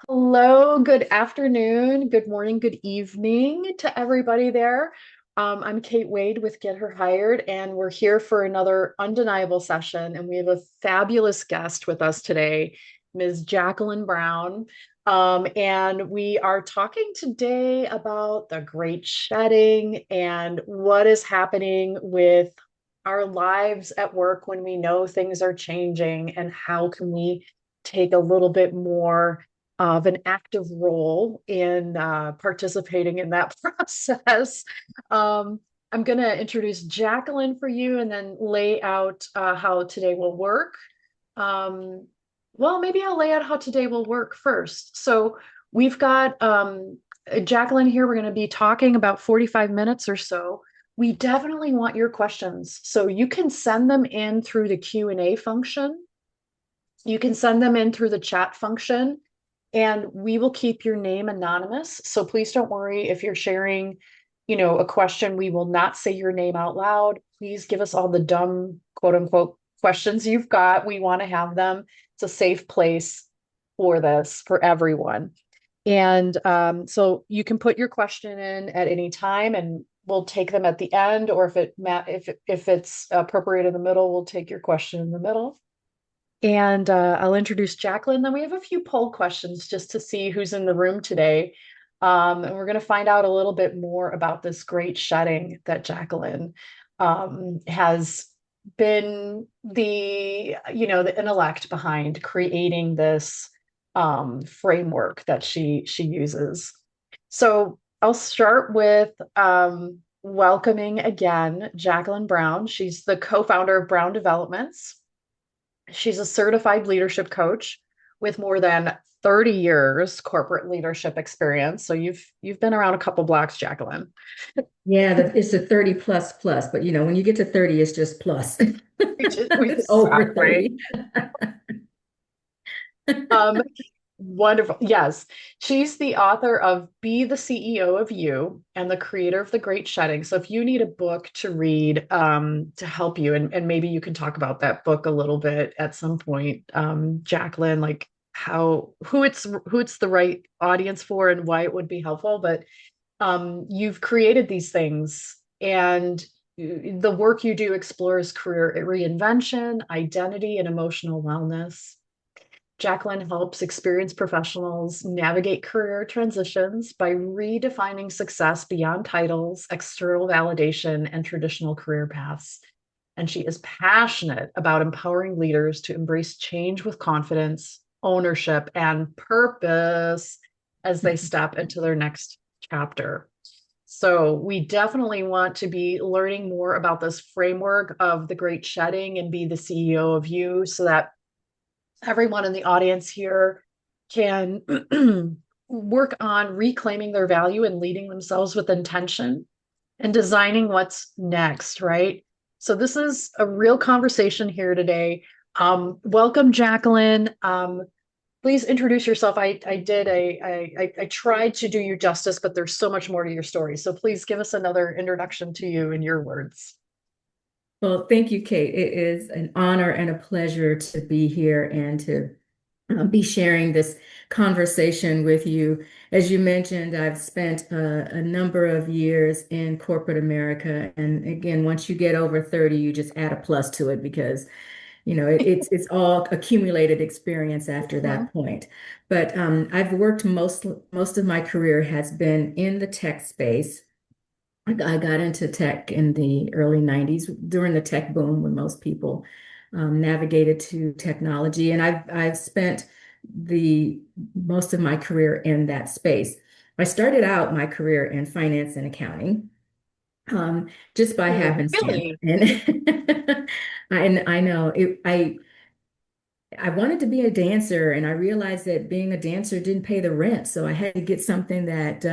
Hello, good afternoon, good morning, good evening to everybody there. I'm Kate Wade with Get Her Hired, and we're here for another undeniable session. And we have a fabulous guest with us today, Ms. Jacqueline Brown. And we are talking today about the great shedding and what is happening with our lives at work when we know things are changing, and how can we take a little bit more of an active role in participating in that process. I'm going to introduce Jacqueline for you and then lay out how today will work. Um, well, maybe I'll lay out how today will work first. So we've got Jacqueline here. We're going to be talking about 45 minutes or so. We definitely want your questions. So you can send them in through the Q&A function. You can send them in through the chat function, and we will keep your name anonymous. So please don't worry if you're sharing, a question. We will not say your name out loud. Please give us all the dumb, quote unquote, questions you've got. We want to have them. It's a safe place for this, for everyone. And so you can put your question in at any time, and we'll take them at the end, or if it's appropriate in the middle, we'll take your question in the middle. And I'll introduce Jacqueline. Then we have a few poll questions just to see who's in the room today. And we're going to find out a little bit more about this great shedding that Jacqueline has been the intellect behind creating this framework that she uses. So I'll start with welcoming again Jacqueline Brown. She's the co-founder of Brown Developments. She's a certified leadership coach with more than 30 years corporate leadership experience. So you've been around a couple blocks, Jacqueline. Yeah, it's a 30 plus plus, but when you get to 30, it's just plus. It's over Exactly. 30. Um, Wonderful. Yes. She's the author of Be the CEO of You and the creator of The Great Shedding. So if you need a book to read to help you, and maybe you can talk about that book a little bit at some point, Jacqueline, like who it's the right audience for and why it would be helpful. But you've created these things, and the work you do explores career reinvention, identity, and emotional wellness. Jacqueline helps experienced professionals navigate career transitions by redefining success beyond titles, external validation, and traditional career paths. And she is passionate about empowering leaders to embrace change with confidence, ownership, and purpose as they step into their next chapter. So, we definitely want to be learning more about this framework of the great shedding and be the CEO of you, so that everyone in the audience here can work on reclaiming their value and leading themselves with intention and designing what's next, right? So this is a real conversation here today. Welcome, Jacqueline. Please introduce yourself. I tried to do you justice, but there's so much more to your story. So please give us another introduction to you in your words. Well, thank you, Kate. It is an honor and a pleasure to be here and to be sharing this conversation with you. As you mentioned, I've spent a number of years in corporate America. And again, once you get over 30, you just add a plus to it because it's all accumulated experience after Mhm. that point. But I've worked most of my career has been in the tech space. I got into tech in the early 90s during the tech boom when most people navigated to technology. And I've spent the most of my career in that space. I started out my career in finance and accounting, just by happenstance. Really? And I know I wanted to be a dancer, and I realized that being a dancer didn't pay the rent. So I had to get something that,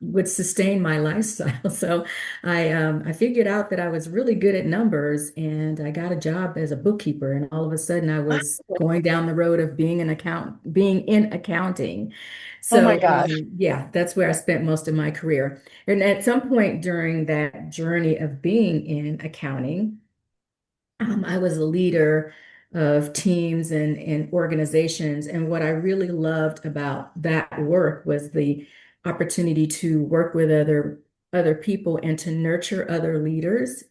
would sustain my lifestyle. So I figured out that I was really good at numbers, and I got a job as a bookkeeper. And all of a sudden, I was going down the road of being in accounting. Oh my So gosh. yeah, that's where I spent most of my career. And at some point during that journey of being in accounting, I was a leader of teams and organizations. And what I really loved about that work was the opportunity to work with other people and to nurture other leaders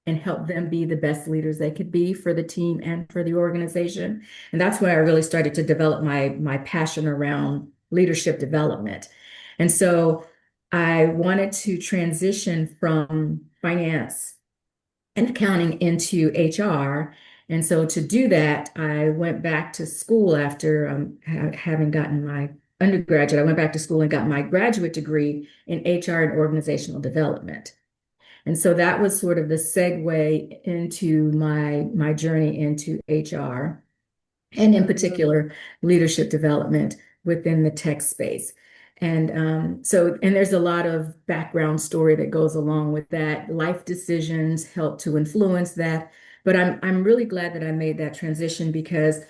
and help them be the best leaders they could be for the team and for the organization. And that's where I really started to develop my passion around leadership development. And so I wanted to transition from finance and accounting into HR. And so to do that, I went back to school after having gotten my undergraduate. I went back to school and got my graduate degree in HR and organizational development. And so that was sort of the segue into my journey into HR and in Mm, particular leadership development within the tech space. And there's a lot of background story that goes along with that. Life decisions help to influence that. But I'm really glad that I made that transition because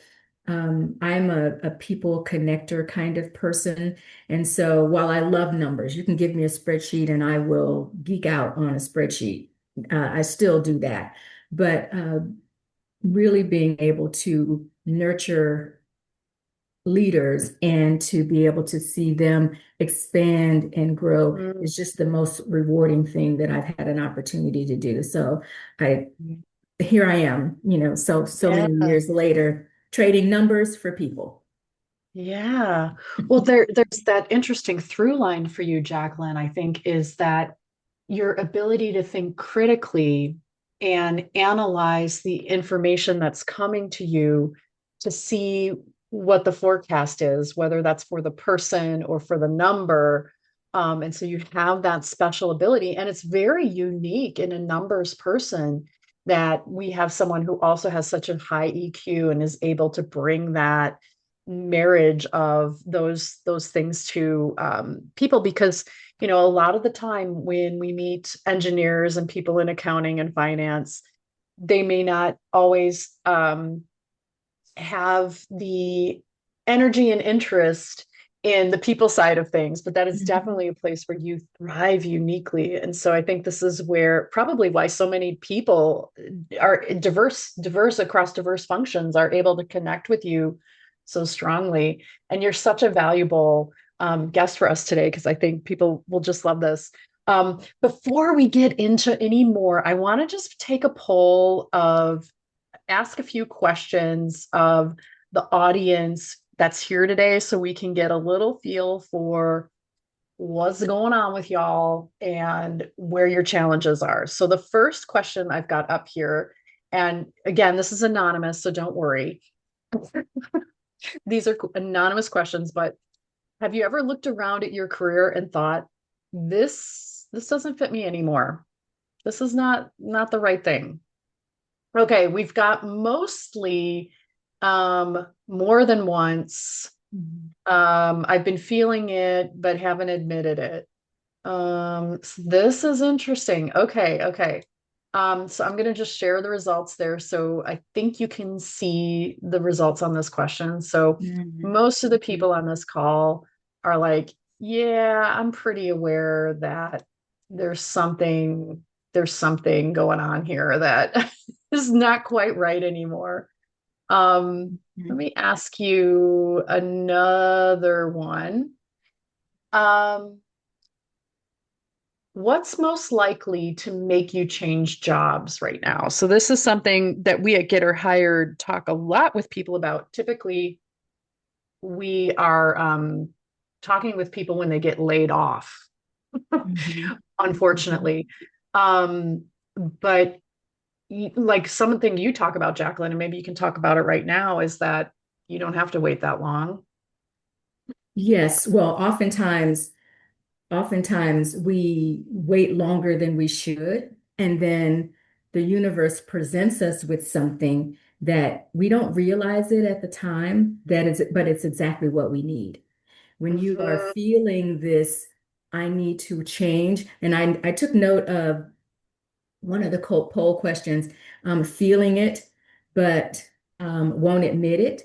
I'm a people connector kind of person. And so while I love numbers, you can give me a spreadsheet and I will geek out on a spreadsheet. I still do that. But really being able to nurture leaders and to be able to see them expand and grow mm, is just the most rewarding thing that I've had an opportunity to do. So I here I am, so yeah. many years later, trading numbers for people. Yeah. Well, there's that interesting through line for you, Jacqueline, I think, is that your ability to think critically and analyze the information that's coming to you to see what the forecast is, whether that's for the person or for the number. And so you have that special ability, and it's very unique in a numbers person that we have someone who also has such a high EQ and is able to bring that marriage of those things to people because a lot of the time when we meet engineers and people in accounting and finance, they may not always have the energy and interest in the people side of things, but that is Mhm. definitely a place where you thrive uniquely. And so I think this is where probably why so many people are diverse across diverse functions are able to connect with you so strongly. And you're such a valuable guest for us today because I think people will just love this. Before we get into any more, I want to just take a poll of ask a few questions of the audience that's here today so we can get a little feel for what's going on with y'all and where your challenges are. So the first question I've got up here, and again, this is anonymous, so don't worry. These are anonymous questions, but have you ever looked around at your career and thought, this doesn't fit me anymore? This is not the right thing. Okay, we've got mostly more than once. Mhm. I've been feeling it, but haven't admitted it. So this is interesting. Okay, okay. So I'm gonna just share the results there. So I think you can see the results on this question. So Mhm. most of the Mhm. people on this call are like, yeah, I'm pretty aware that there's something there's something going on here that is not quite right anymore. Let Mhm. me ask you another one. Um, What's most likely to make you change jobs right now? So this is something that we at Get Her Hired talk a lot with people about. Typically, we are talking with people when they get laid off, Mhm. Mhm. unfortunately. Um, but like something you talk about, Jacqueline, and maybe you can talk about it right now, is that you don't have to wait that long. Yes, well, oftentimes we wait longer than we should, and then the universe presents us with something that we don't realize it at the time, but it's exactly what we need. When you are Mhm. feeling this, I need to change, and I took note of one of the poll questions, feeling it, but won't admit it.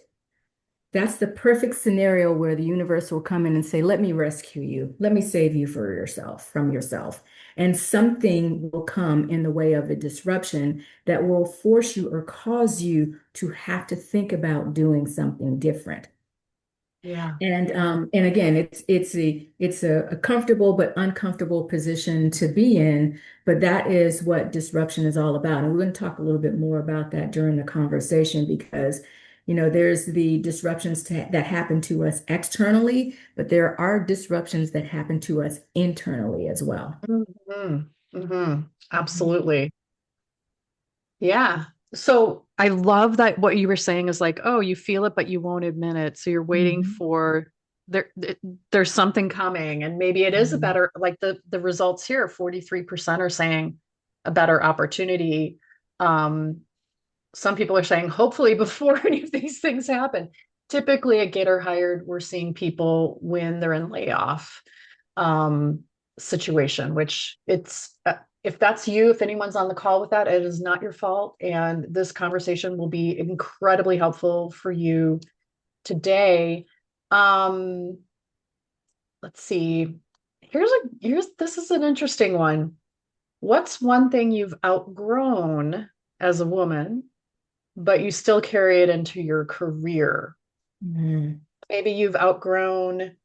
that's the perfect scenario where the universe will come in and say, let me rescue you. Let me save you for yourself, from yourself. And something will come in the way of a disruption that will force you or cause you to have to think about doing something different. Yeah. And again, it's a comfortable but uncomfortable position to be in, but that is what disruption is all about. And we're going to talk a little bit more about that during the conversation because, there's the disruptions that happen to us externally, but there are disruptions that happen to us internally as well. Hmm. Hmm. Mhm. Absolutely. Yeah. So I love that what you were saying is like, oh, you feel it, but you won't admit it. So you're waiting Mhm. for there's something coming, and maybe it is a Mhm. better, like the results here, 43% are saying a better opportunity. Um, some people are saying hopefully before any of these things happen. Typically at Get or Hired, we're seeing people when they're in layoff um, situation, which if that's you, if anyone's on the call with that, it is not your fault. And this conversation will be incredibly helpful for you today. Um, let's see. Here's this is an interesting one. What's one thing you've outgrown as a woman, but you still carry it into your career? Mhm. Maybe you've outgrown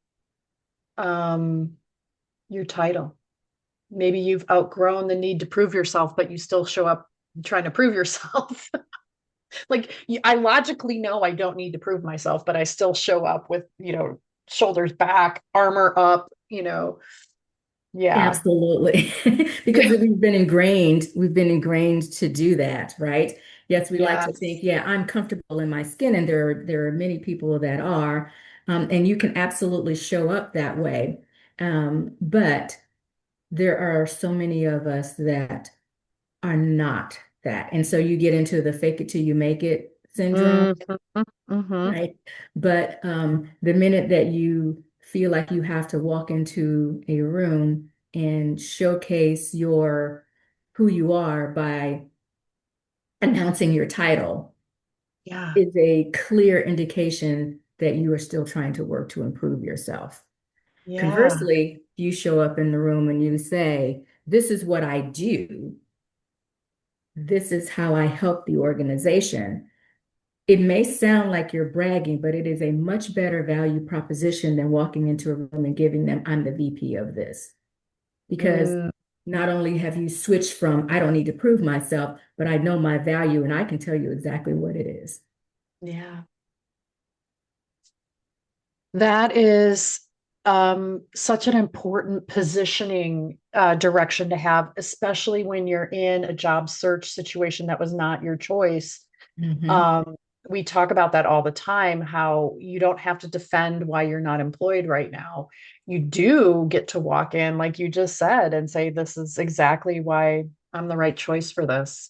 um, your title. Maybe you've outgrown the need to prove yourself, but you still show up trying to prove yourself. Like I logically know I don't need to prove myself, but I still show up with, shoulders back, armor up, yeah. Absolutely. Because Yeah. we've been ingrained to do that, right? Yes, we like to Yes. think, yeah, I'm comfortable in my skin, and there are many people that are, and you can absolutely show up that way. But there are so many of us that are not that. And so you get into the fake it till you make it syndrome, Mm-hmm. Mm-hmm. right? But the minute that you feel like you have to walk into a room and showcase your who you are by announcing your title Yeah. is a clear indication that you are still trying to work to improve yourself. Yeah. Conversely, you show up in the room and you say, this is what I do. This is how I help the organization. It may sound like you're bragging, but it is a much better value proposition than walking into a room and giving them, I'm the VP of this. Because Mm, not only have you switched from, I don't need to prove myself, but I know my value and I can tell you exactly what it is. yeah. That is such an important positioning direction to have, especially when you're in a job search situation that was not your choice. Hmm. Um, we talk about that all the time, how you don't have to defend why you're not employed right now. You do get to walk in, like you just said, and say, this is exactly why I'm the right choice for this.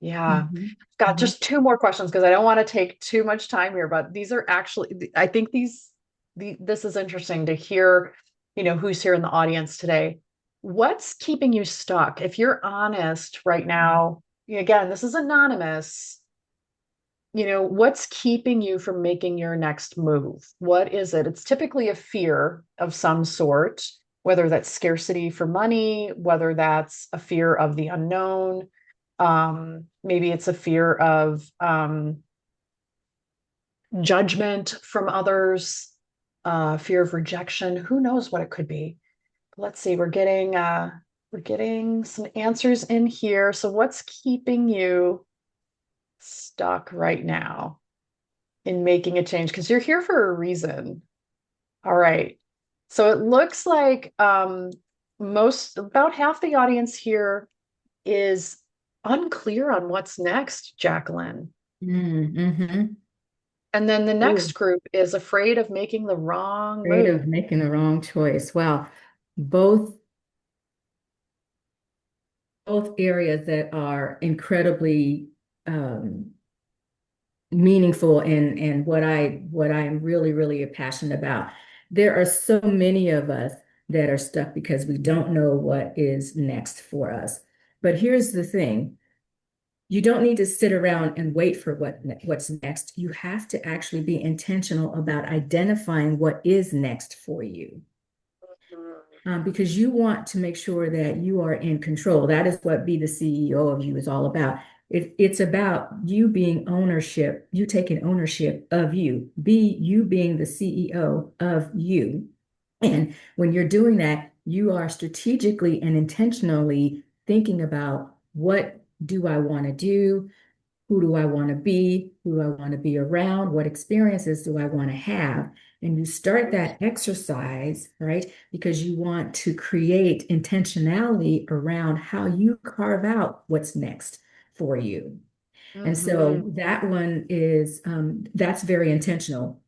Yeah. Hmm. Got Hmm. just two more questions because I don't want to take too much time here, but these are actually, I think this is interesting to hear, who's here in the audience today. What's keeping you stuck? If you're honest right now, again, this is anonymous, what's keeping you from making your next move? What is it? It's typically a fear of some sort, whether that's scarcity for money, whether that's a fear of the unknown. Maybe it's a fear of judgment from others, fear of rejection. Who knows what it could be? Let's see. We're getting some answers in here. So what's keeping you stuck right now in making a change? Because you're here for a reason. All right. So it looks like about half the audience here is unclear on what's next, Jacqueline. Mm-hmm. And then the next group is afraid of making the wrong Afraid move. of making the wrong choice. Wow. Both both areas that are incredibly um, meaningful and what I'm really passionate about. There are so many of us that are stuck because we don't know what is next for us. But here's the thing. You don't need to sit around and wait for what's next. You have to actually be intentional about identifying what is next for you. Because you want to make sure that you are in control. That is what be the CEO of you is all about. It's about you being ownership, you taking ownership of you, be you being the CEO of you. And when you're doing that, you are strategically and intentionally thinking about what do I want to do? Who do I want to be? Who do I want to be around? What experiences do I want to have? And you start that exercise, right? Because you want to create intentionality around how you carve out what's next for you. And Mm-hmm. so that one is that's very intentional.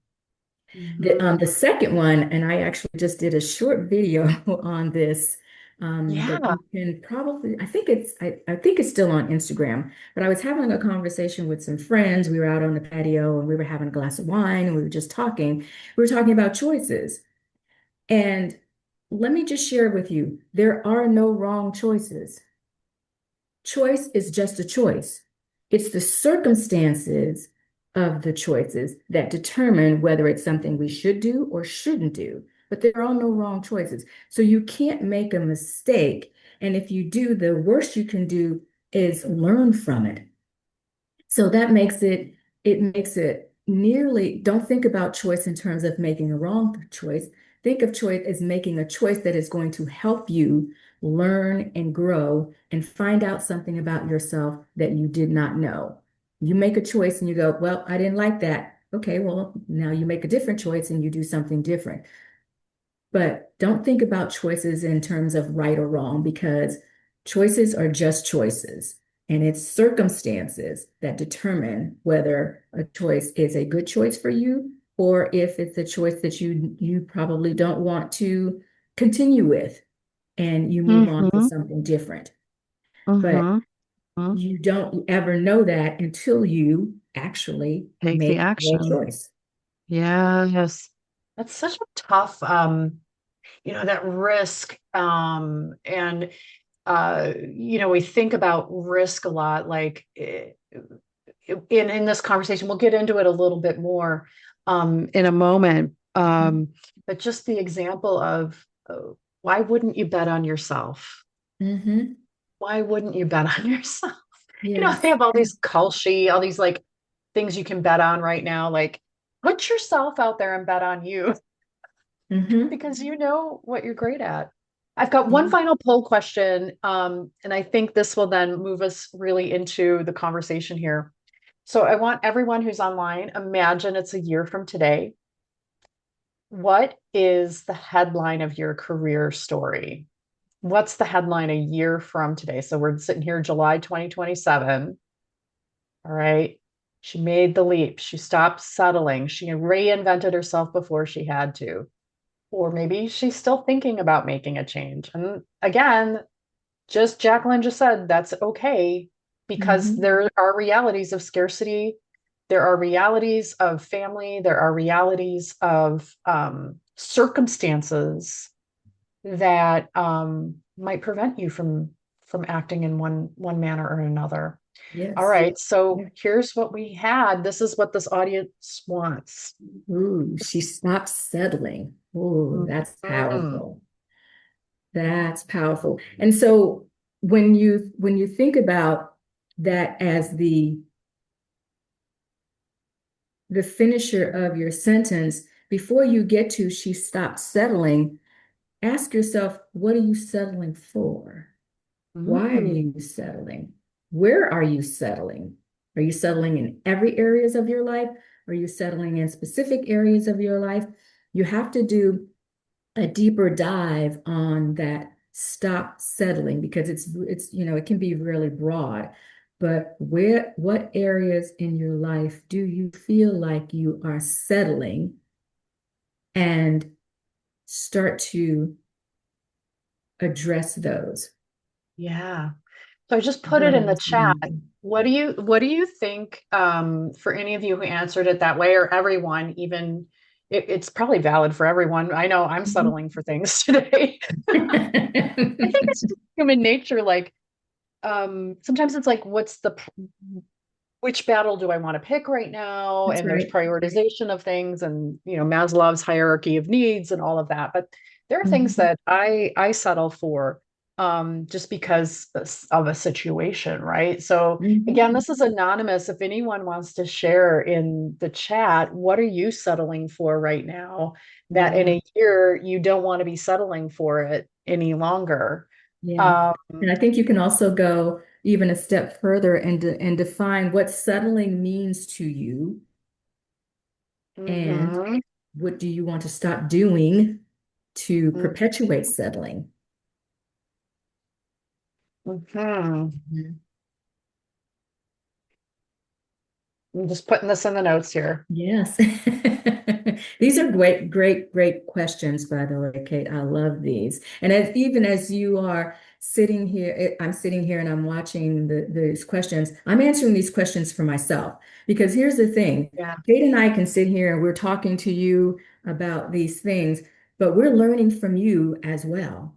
Mm-hmm. The second one, and I actually just did a short video on this that Yeah. you can probably, I think it's still on Instagram, but I was having a conversation with some friends. We were out on the patio and we were having a glass of wine and we were just talking. We were talking about choices. And let me just share with you, there are no wrong choices. Choice is just a choice. It's the circumstances of the choices that determine whether it's something we should do or shouldn't do. But there are no wrong choices. So you can't make a mistake. And if you do, the worst you can do is learn from it. So that it makes it nearly, don't think about choice in terms of making a wrong choice. Think of choice as making a choice that is going to help you learn and grow and find out something about yourself that you did not know. You make a choice and you go, well, I didn't like that. Okay, well, now you make a different choice and you do something different. But don't think about choices in terms of right or wrong because choices are just choices. And it's circumstances that determine whether a choice is a good choice for you or if it's a choice that you probably don't want to continue with and you move on to Mm-hmm. something different. But Mm-hmm. you don't ever know that until you actually Take the make your action. choice. Yes. That's such a tough, that risk. And we think about risk a lot, like in this conversation, we'll get into it a little bit more in a moment. But just the example of why wouldn't you bet on yourself? Mm-hmm. Why wouldn't you bet on yourself? They Yes. have all these Kalshi, all these like things you can bet on right now. Like, put yourself out there and bet on you Mm-hmm. because you know what you're great at. I've got one Yeah. final poll question, and I think this will then move us really into the conversation here. So I want everyone who's online, imagine it's a year from today. What is the headline of your career story? What's the headline a year from today? So we're sitting here July 2027. All right. She made the leap. She stopped settling. She reinvented herself before she had to. Or maybe she's still thinking about making a change. And again, just Jacqueline just said that's okay because Mm-hmm. there are realities of scarcity. There are realities of family. There are realities of circumstances that might prevent you from acting in one manner or another. All Yes. right, so Yeah. here's what we had. This is what this audience wants. Ooh, she stopped settling. Ooh, that's Mhm. powerful. That's powerful. And so when you think about that as the finisher of your sentence, before you get to she stopped settling, ask yourself, what are you settling for? Why are Mm. you settling? Where are you settling? Are you settling in every areas of your life? Are you settling in specific areas of your life? You have to do a deeper dive on that stop settling because it's it can be really broad. But what areas in your life do you feel like you are settling and start to address those? Yeah. So I just put Go it ahead in and the ask chat. me. What do you think for any of you who answered it that way or everyone even it's probably valid for everyone. I know I'm settling for things today. I think it's just human nature like sometimes it's like, which battle do I want to pick right now? That's And there's right. prioritization of things and, Maslow's hierarchy of needs and all of that. But there are things Mhm. that I settle for just because of a situation, right? So again, Mhm. this is anonymous. If anyone wants to share in the chat, what are you settling for right now that in Yeah. a year you don't want to be settling for it any longer? Yeah. Um, And I think you can also go even a step further and define what settling means to you and mhm, what do you want to stop doing to mhm, perpetuate settling. mhm. Mhm. I'm just putting this in the notes here. Yes. These are great, great, great questions, by the way, Kate. I love these. And even as you are sitting here, I'm sitting here and I'm watching these questions. I'm answering these questions for myself because here's the thing. Yeah. Kate and I can sit here and we're talking to you about these things, but we're learning from you as well,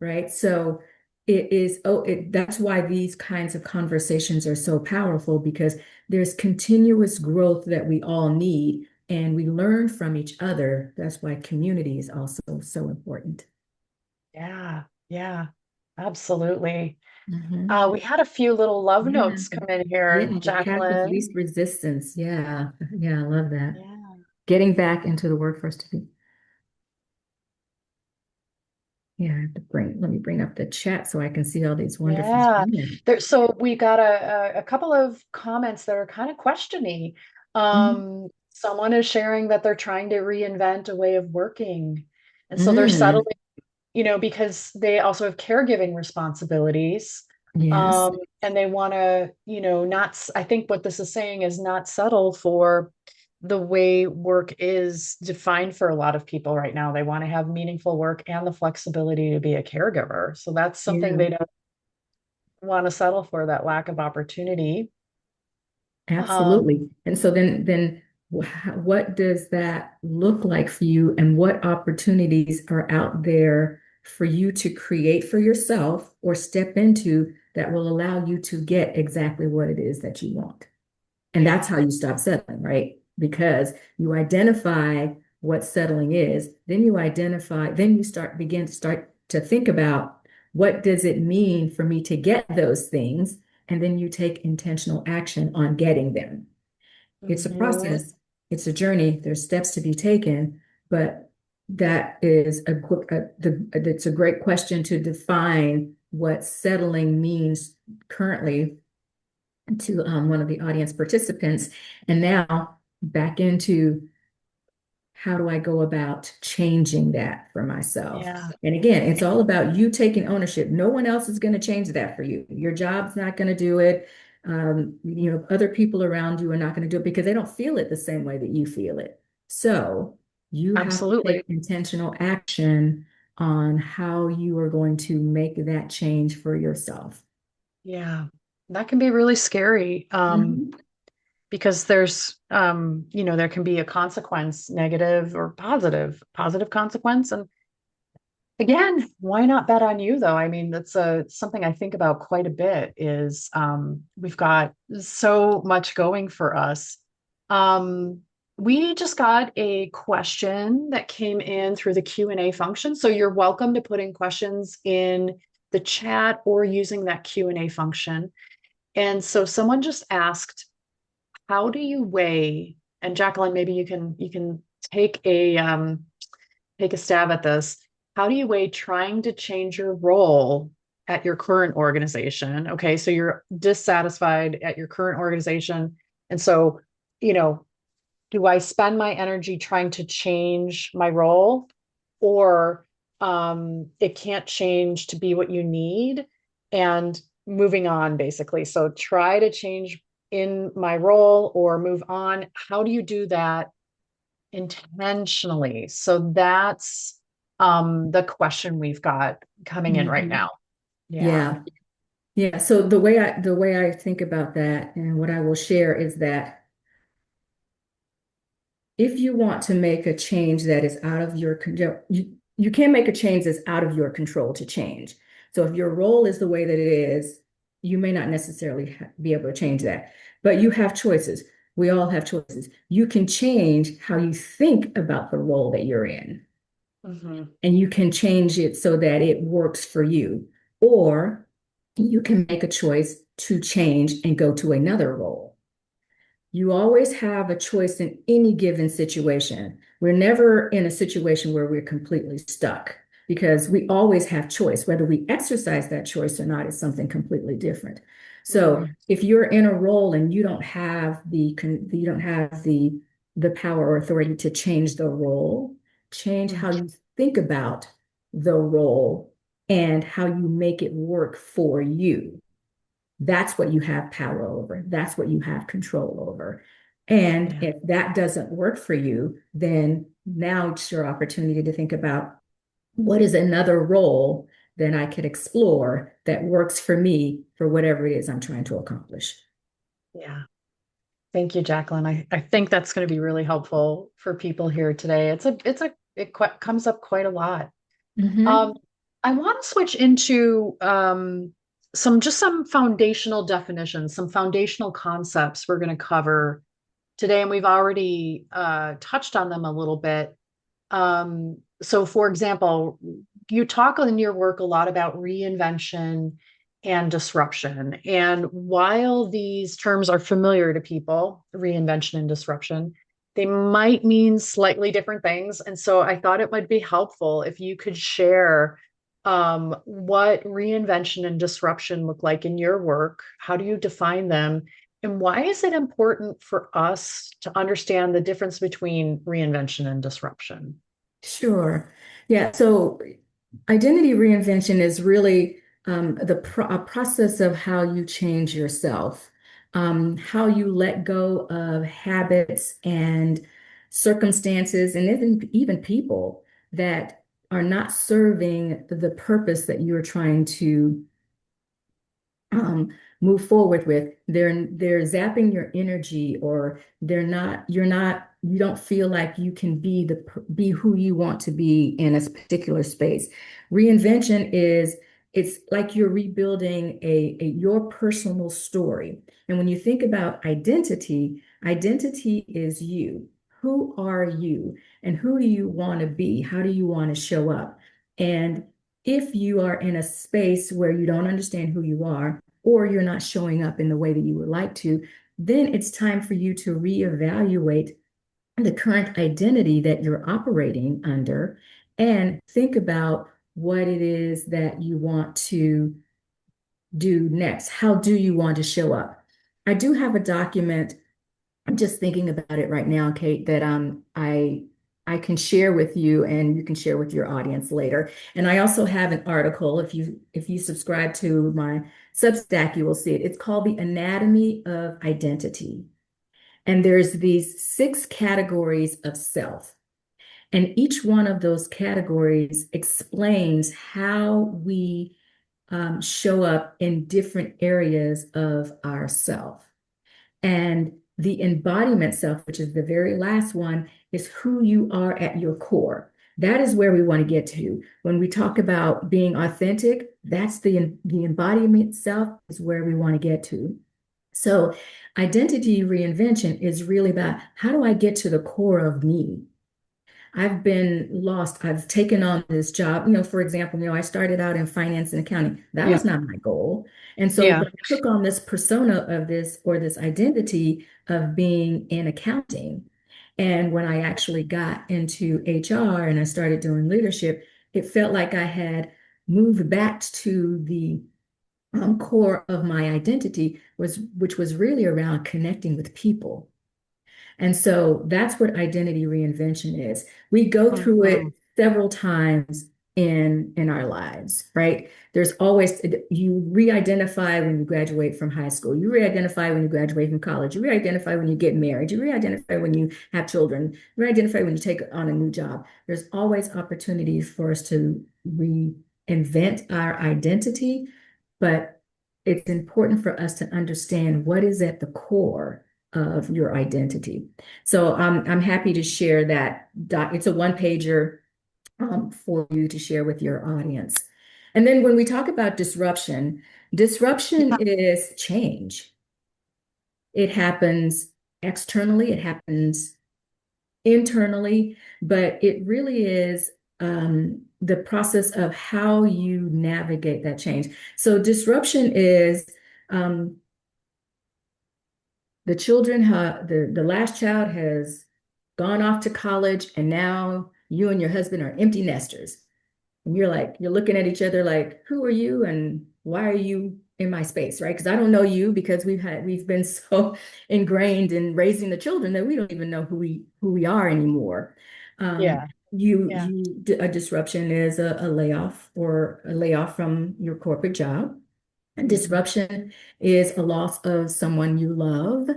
right? So that's why these kinds of conversations are so powerful because there's continuous growth that we all need and we learn from each other. That's why community is also so important. Yeah. Yeah. Absolutely. Mhm. We had a few little love Yeah. notes come in here, Yeah, the path of Jacqueline. least resistance. Yeah. Yeah, I love that. Yeah. Getting back into the workforce to be. Yeah, I have to let me bring up the chat so I can see all these wonderful Yeah. comments. So we got a couple of comments that are kind of questioning. Mhm. Someone is sharing that they're trying to reinvent a way of working. And so they're Mm, settling, because they also have caregiving responsibilities. yes. And they want to, I think what this is saying is not settle for the way work is defined for a lot of people right now. They want to have meaningful work and the flexibility to be a caregiver. So that's something Yeah. they don't want to settle for, that lack of opportunity. Um, Absolutely. And so then what does that look like for you and what opportunities are out there for you to create for yourself or step into that will allow you to get exactly what it is that you want? And that's yeah. how you stop settling, right? Because you identify what settling is, then you begin to start to think about what does it mean for me to get those things, and then you take intentional action on getting them. It's a Mhm. process, it's a journey, there's steps to be taken, but that is it's a great question to define what settling means currently to one of the audience participants. And now back into how do I go about changing that for myself? Yeah. And again, it's all about you taking ownership. No one else is going to change that for you. Your job's not going to do it. Other people around you are not going to do it because they don't feel it the same way that you feel it. So you have to Absolutely. take intentional action on how you are going to make that change for yourself. Yeah. That can be really scary. Mhm. Because there can be a consequence, negative or positive consequence. And again, why not bet on you though? I mean, that's something I think about quite a bit is we've got so much going for us. Um, we just got a question that came in through the Q&A function. So you're welcome to put in questions in the chat or using that Q&A function. And so someone just asked, how do you weigh, and Jacqueline, maybe you can take a stab at this. How do you weigh trying to change your role at your current organization? Okay, so you're dissatisfied at your current organization. And so, you know, do I spend my energy trying to change my role, or it can't change to be what you need and moving on basically? So try to change in my role or move on. How do you do that intentionally? So that's the question we've got coming in right Mhm. now. Yeah. Yeah. Yeah, so the way I think about that and what I will share is that if you want to make a change that is out of your control, you can't make a change that's out of your control to change. So if your role is the way that it is, you may not necessarily be able to change that, but you have choices. We all have choices. You can change how you think about the role that you're in, Hmm. and you can change it so that it works for you. Or you can make a choice to change and go to another role. You always have a choice in any given situation. We're never in a situation where we're completely stuck because we always have choice. Whether we exercise that choice or not is something completely different. So Hmm. if you're in a role and you don't have the power or authority to change the role, change how you think about the role and how you make it work for you. That's what you have power over. That's what you have control over. And Yeah. if that doesn't work for you, then now it's your opportunity to think about what is another role that I could explore that works for me for whatever it is I'm trying to accomplish. Yeah. Thank you, Jacqueline. I think that's going to be really helpful for people here today. It comes up quite a lot. Um, Mm-hmm. I want to switch into some foundational definitions, some foundational concepts we're going to cover today, and we've already touched on them a little bit. So, for example, you talk in your work a lot about reinvention and disruption. And while these terms are familiar to people, reinvention and disruption, they might mean slightly different things. And so I thought it might be helpful if you could share what reinvention and disruption look like in your work. How do you define them? And why is it important for us to understand the difference between reinvention and disruption? Sure. Yeah. So identity reinvention is really a process of how you change yourself, how you let go of habits and circumstances, and even people that are not serving the purpose that you're trying to um, move forward with. They're zapping your energy, or you don't feel like you can be who you want to be in a particular space. Reinvention is it's like you're rebuilding your personal story. And when you think about identity, identity is you. Who are you? And who do you want to be? How do you want to show up? And if you are in a space where you don't understand who you are, or you're not showing up in the way that you would like to, then it's time for you to reevaluate the current identity that you're operating under and think about what it is that you want to do next. How do you want to show up? I do have a document. I'm just thinking about it right now, Kate, that I can share with you and you can share with your audience later. And I also have an article. If you subscribe to my Substack, you will see it. It's called The Anatomy of Identity. And there's these 6 categories of self. And each one of those categories explains how we show up in different areas of ourself. And the embodiment self, which is the very last one, is who you are at your core. That is where we want to get to. When we talk about being authentic, that's the embodiment self is where we want to get to. So identity reinvention is really about how do I get to the core of me? I've been lost. I've taken on this job. For example, I started out in finance and accounting. That Yeah. was not my goal. And so, Yeah. but I took on this persona of this identity of being in accounting. And when I actually got into HR and I started doing leadership, it felt like I had moved back to the core of my identity, which was really around connecting with people. And so that's what identity reinvention is. We go through Mhm. it several times in our lives, right? There's always you re-identify when you graduate from high school. You re-identify when you graduate from college. You re-identify when you get married. You re-identify when you have children. You re-identify when you take on a new job. There's always opportunities for us to reinvent our identity, but it's important for us to understand what is at the core of your identity. So I'm happy to share that. It's a one pager for you to share with your audience. And then when we talk about disruption, disruption Yeah. is change. It happens externally, it happens internally, but it really is the process of how you navigate that change. So disruption is um, the children, the last child has gone off to college, and now you and your husband are empty nesters. And you're like, you're looking at each other like, who are you and why are you in my space, right? Because I don't know you because we've been so ingrained in raising the children that we don't even know who we are anymore. Um, Yeah. Yeah. a disruption is a layoff or a layoff from your corporate job. And Mhm. disruption is a loss of someone you love.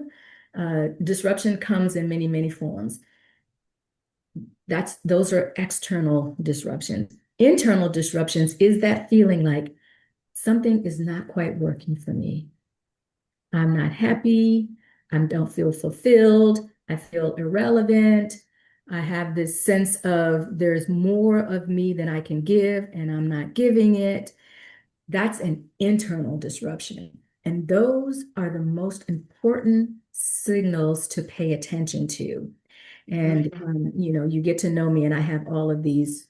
Disruption comes in many, many forms. Those are external disruptions. Internal disruptions is that feeling like something is not quite working for me. I'm not happy. I don't feel fulfilled. I feel irrelevant. I have this sense of there's more of me than I can give, and I'm not giving it. That's an internal disruption. And those are the most important signals to pay attention to. And Mhm. you get to know me, and I have all of these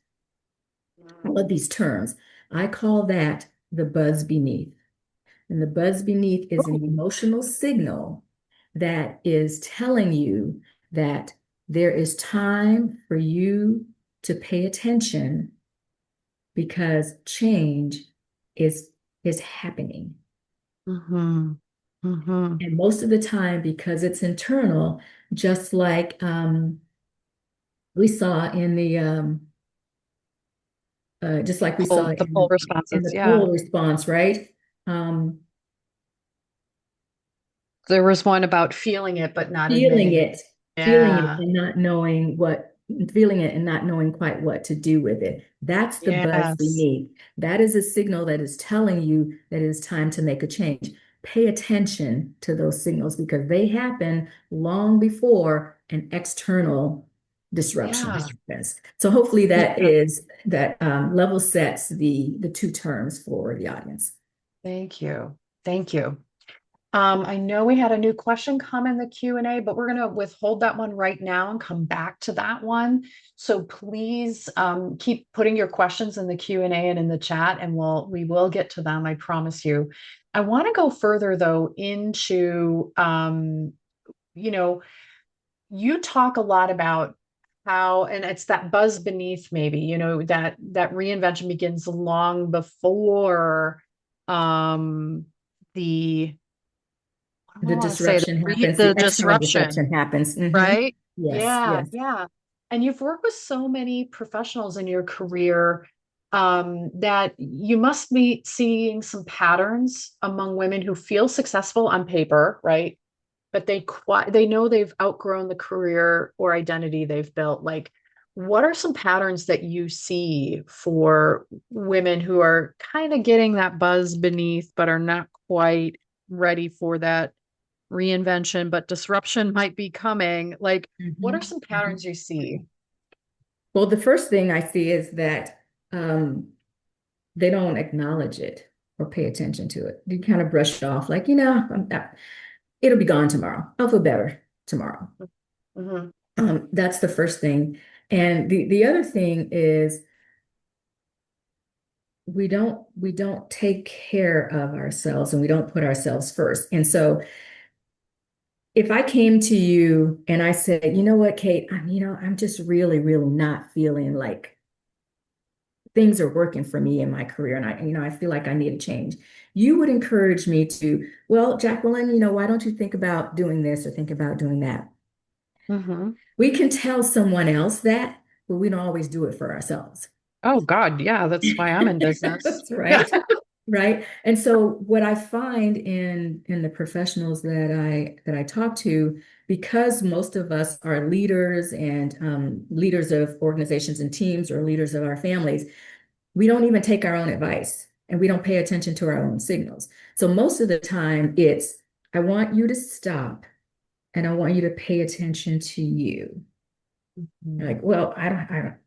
terms. I call that the buzz beneath. And the buzz beneath is Oh. an emotional signal that is telling you that there is time for you to pay attention because change is is happening. Mhm. Mhm. And most of the time, because it's internal, just like we saw in the just like we saw The pull in responses. the Yeah. poll response, right? Um, There was one about feeling it, but not feeling admitting it. it, feeling it Yeah. and not knowing feeling it and not knowing quite what to do with it. That's the buzz Yes. beneath. That is a signal that is telling you that it is time to make a change. Pay attention to those signals because they happen long before an external disruption Yeah. happens. So hopefully that Yeah. is that level sets the two terms for the audience. Thank you. Thank you. I know we had a new question come in the Q&A, but we're going to withhold that one right now and come back to that one. So please keep putting your questions in the Q&A and in the chat, and we will get to them, I promise you. I want to go further though into you know, you talk a lot about how, and it's that buzz beneath maybe, that reinvention begins long before um the I The don't want to say disruption happens, the the external disruption, disruption happens. right? Yes, Yeah, yes. yeah. And you've worked with so many professionals in your career that you must be seeing some patterns among women who feel successful on paper, right? But they know they've outgrown the career or identity they've built. Like, what are some patterns that you see for women who are kind of getting that buzz beneath, but are not quite ready for that reinvention, but disruption might be coming? Like, what are Mhm, some mhm. patterns you see? Well, the first thing I see is that um, they don't acknowledge it or pay attention to it. You kind of brush it off, like, it'll be gone tomorrow. I'll feel better tomorrow. Hmm. That's the first thing. And the other thing is we don't take care of ourselves and we don't put ourselves first. And so if I came to you and I said, you know what, Kate, I'm just really, really not feeling like things are working for me in my career and I feel like I need a change. You would encourage me to, well, Jacqueline, why don't you think about doing this or think about doing that? Hmm. We can tell someone else that, but we don't always do it for ourselves. Oh God, yeah, that's why I'm in business. That's right. Right. And so what I find in the professionals that I talk to, because most of us are leaders and leaders of organizations and teams or leaders of our families, we don't even take our own advice and we don't pay attention to our own signals. So most of the time it's, I want you to stop and I want you to pay attention to you. You're like, well, I don't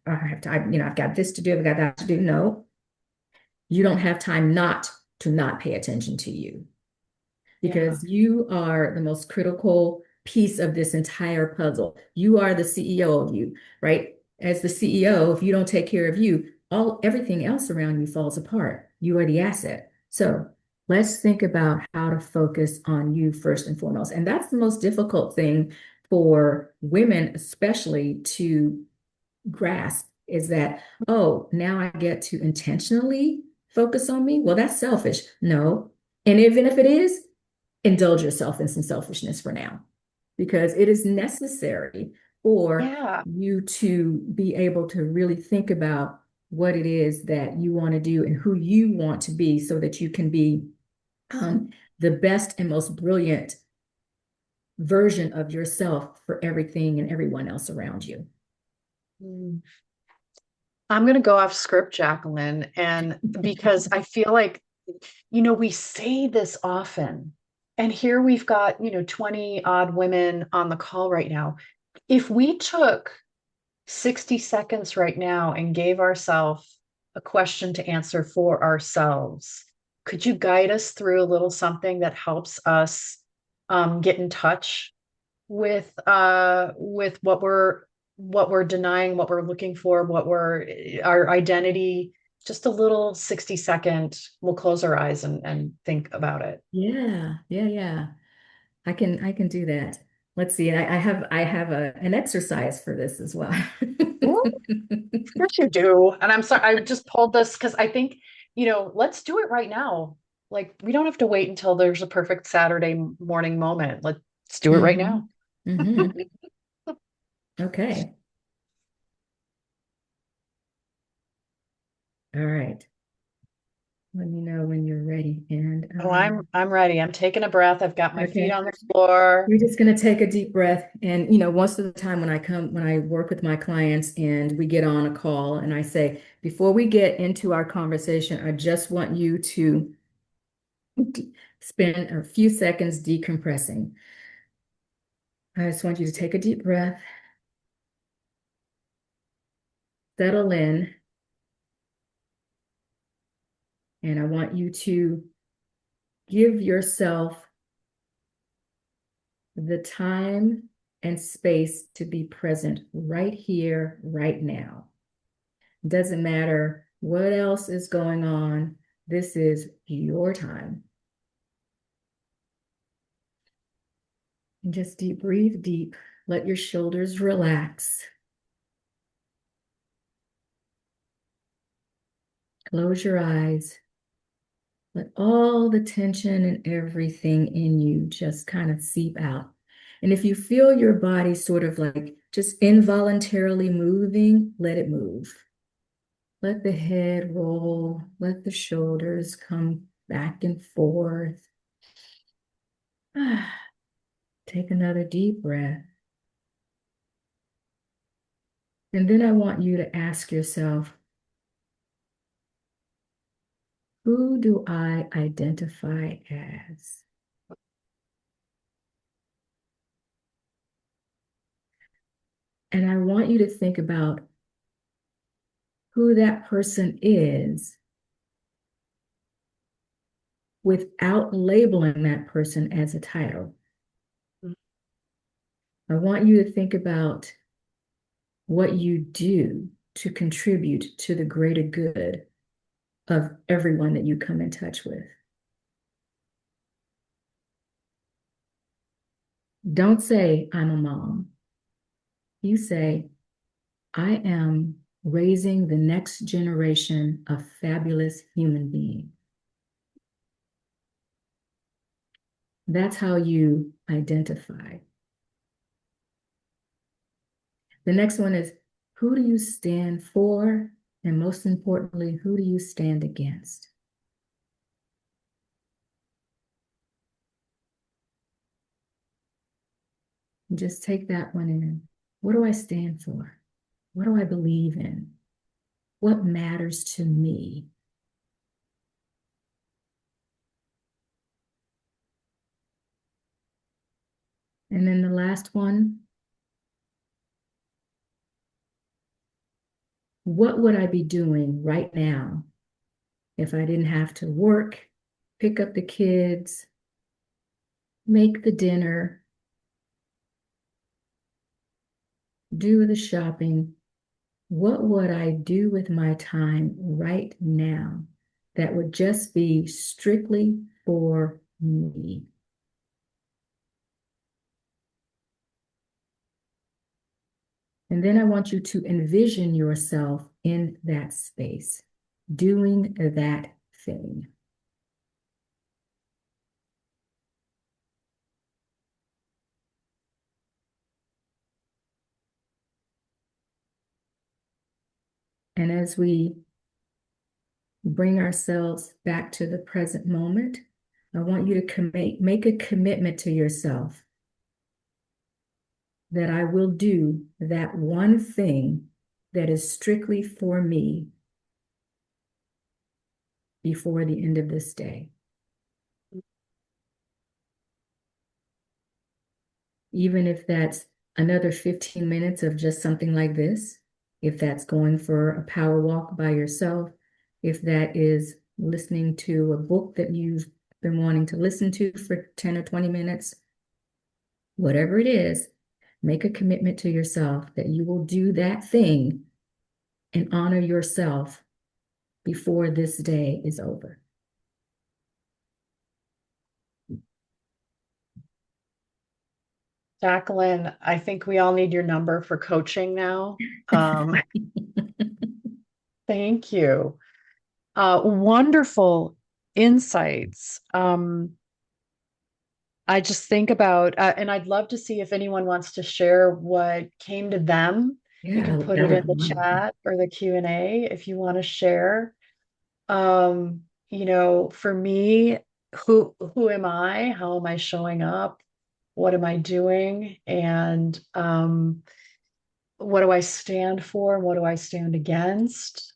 have time. I've got this to do. I've got that to do. No, You don't have time not to not pay attention to you Yeah. because you are the most critical piece of this entire puzzle. You are the CEO of you, right? As the CEO, if you don't take care of you, all everything else around you falls apart. You are the asset. So let's think about how to focus on you first and foremost. And that's the most difficult thing for women, especially to grasp is that, oh, now I get to intentionally focus on me. Well, that's selfish. No. And even if it is, indulge yourself in some selfishness for now, because it is necessary for Yeah. you to be able to really think about what it is that you want to do and who you want to be so that you can be um, the best and most brilliant version of yourself for everything and everyone else around you. Mm. I'm going to go off script, Jacqueline, and because I feel like, we say this often, and here we've got, 20 odd women on the call right now. If we took 60 seconds right now and gave ourselves a question to answer for ourselves, could you guide us through a little something that helps us get in touch with what we're denying, what we're looking for, what we're our identity? Just a little 60-second, we'll close our eyes and think about it. Yeah, yeah, yeah. I can do that. Let's see. I have an exercise for this as well. Well, of course you do. And I'm sorry, I just pulled this because I think, let's do it right now. Like, we don't have to wait until there's a perfect Saturday morning moment. Let's do it right hmm now. hmm Okay. All right. Let me know when you're ready. And Oh, I'm ready. I'm taking a breath. I've got my feet okay. on the floor. You're just going to take a deep breath. And, most of the time when I work with my clients and we get on a call and I say, before we get into our conversation, I just want you to spend a few seconds decompressing. I just want you to take a deep breath, settle in, and I want you to give yourself the time and space to be present right here, right now. Doesn't matter what else is going on. This is your time. And just deep breathe deep. Let your shoulders relax. Close your eyes. Let all the tension and everything in you just kind of seep out. And if you feel your body sort of like just involuntarily moving, let it move. Let the head roll, let the shoulders come back and forth. Take another deep breath. And then I want you to ask yourself, who do I identify as? And I want you to think about who that person is without labeling that person as a title. I want you to think about what you do to contribute to the greater good of everyone that you come in touch with. Don't say, I'm a mom. You say, I am raising the next generation of fabulous human beings. That's how you identify. The next one is, who do you stand for? And most importantly, who do you stand against? And just take that one in. What do I stand for? What do I believe in? What matters to me? And then the last one, what would I be doing right now if I didn't have to work, pick up the kids, make the dinner, do the shopping, what would I do with my time right now that would just be strictly for me? And then I want you to envision yourself in that space, doing that thing. And as we bring ourselves back to the present moment, I want you to make a commitment to yourself that I will do that one thing that is strictly for me before the end of this day. Even if that's another 15 minutes of just something like this, if that's going for a power walk by yourself, if that is listening to a book that you've been wanting to listen to for 10 or 20 minutes, whatever it is, make a commitment to yourself that you will do that thing and honor yourself before this day is over. Jacqueline, I think we all need your number for coaching now. Um, thank you. Wonderful insights. I just think about, and I'd love to see if anyone wants to share what came to them. You Yeah, can put that it in would be the wonderful. chat or the Q&A if you want to share. For me, who am I? How am I showing up? What am I doing? And what do I stand for? What do I stand against?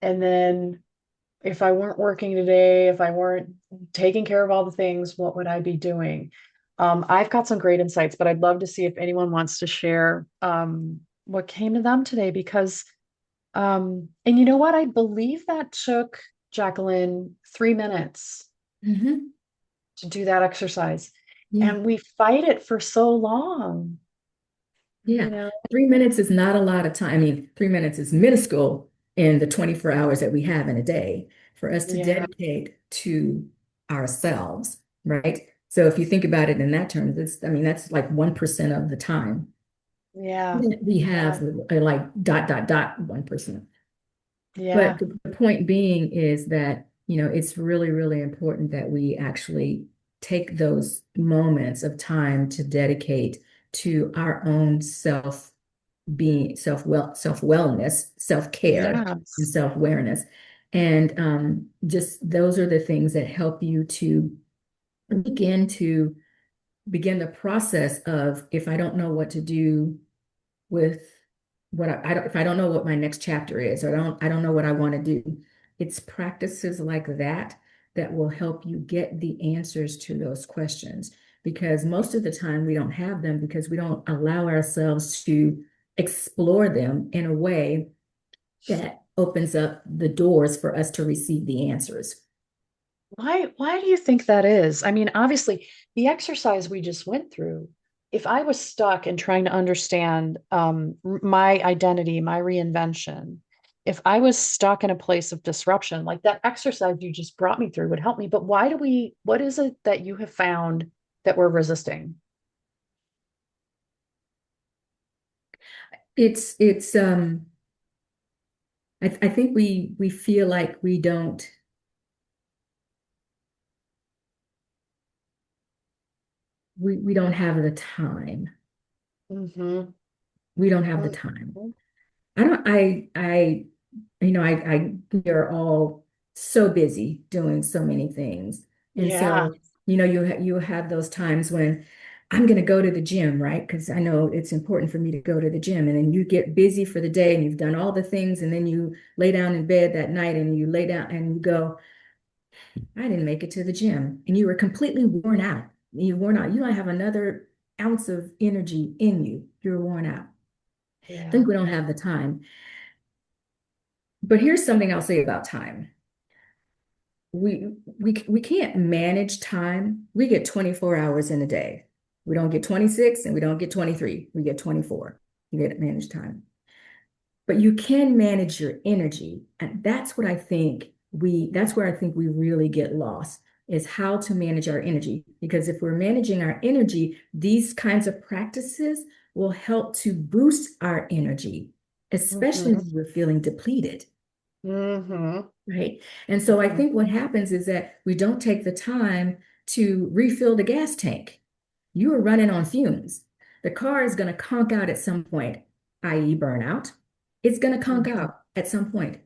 And then if I weren't working today, if I weren't taking care of all the things, what would I be doing? I've got some great insights, but I'd love to see if anyone wants to share what came to them today because and you know what? I believe that took Jacqueline 3 minutes Mhm. to do that exercise. Yeah. And we fight it for so long, you Yeah, know? 3 minutes is not a lot of time. I mean, 3 minutes is minuscule in the 24 hours that we have in a day for us to Yeah, dedicate to ourselves, right? So if you think about it in that terms, I mean, that's like 1% of the time yeah, that we yeah, have like dot, dot, dot, 1%. But yeah, the point being is that, it's really, really important that we actually take those moments of time to dedicate to our own being self wellness, self care, and yes. self awareness, and just those are the things that help you to begin to begin the process of if I don't know what to do with what I don't if I don't know what my next chapter is or I don't know what I want to do. It's practices like that that will help you get the answers to those questions because most of the time we don't have them because we don't allow ourselves to explore them in a way that opens up the doors for us to receive the answers. Why do you think that is? I mean, obviously, the exercise we just went through, if I was stuck in trying to understand my identity, my reinvention, if I was stuck in a place of disruption, like that exercise you just brought me through would help me. But what is it that you have found that we're resisting? It's I think we feel like we don't have the time. Hmm. We don't have the time. I don't, we are all so busy doing so many things. And Yeah, so, you have those times when I'm going to go to the gym, right? Because I know it's important for me to go to the gym. And then you get busy for the day and you've done all the things. And then you lay down in bed that night and you lay down and you go, I didn't make it to the gym. And you were completely worn out. You're worn out. You don't have another ounce of energy in you. You're worn out. I think yeah. we don't have the time. But here's something I'll say about time. we can't manage time. We get 24 hours in a day. We don't get 26 and we don't get 23. We get 24. You get managed time. But you can manage your energy. And that's where I think we really get lost is how to manage our energy. Because if we're managing our energy, these kinds of practices will help to boost our energy, especially Mm-hmm. when we're feeling depleted. Mm-hmm. Right. And so I think what happens is that we don't take the time to refill the gas tank. You are running on fumes. The car is going to conk out at some point, i.e., burnout. It's going to conk Mm-hmm. out at some point.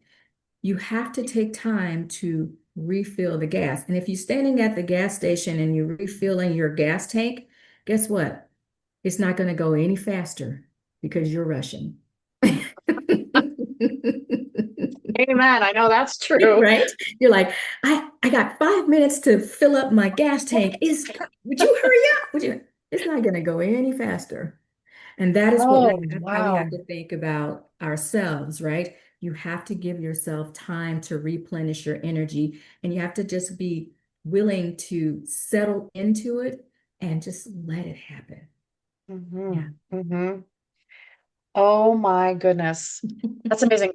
You have to take time to refill the gas. And if you're standing at the gas station and you're refilling your gas tank, guess what? It's not going to go any faster because you're rushing. Amen. I know that's true. Right? You're like, I got 5 minutes to fill up my gas tank. Would you hurry up? Would you? It's not going to go any faster. And that is Oh, that's how we have wow. to think about ourselves, right? You have to give yourself time to replenish your energy, and you have to just be willing to settle into it and just let it happen. Yeah. Mm-hmm. Mm-hmm. Oh my goodness. That's amazing.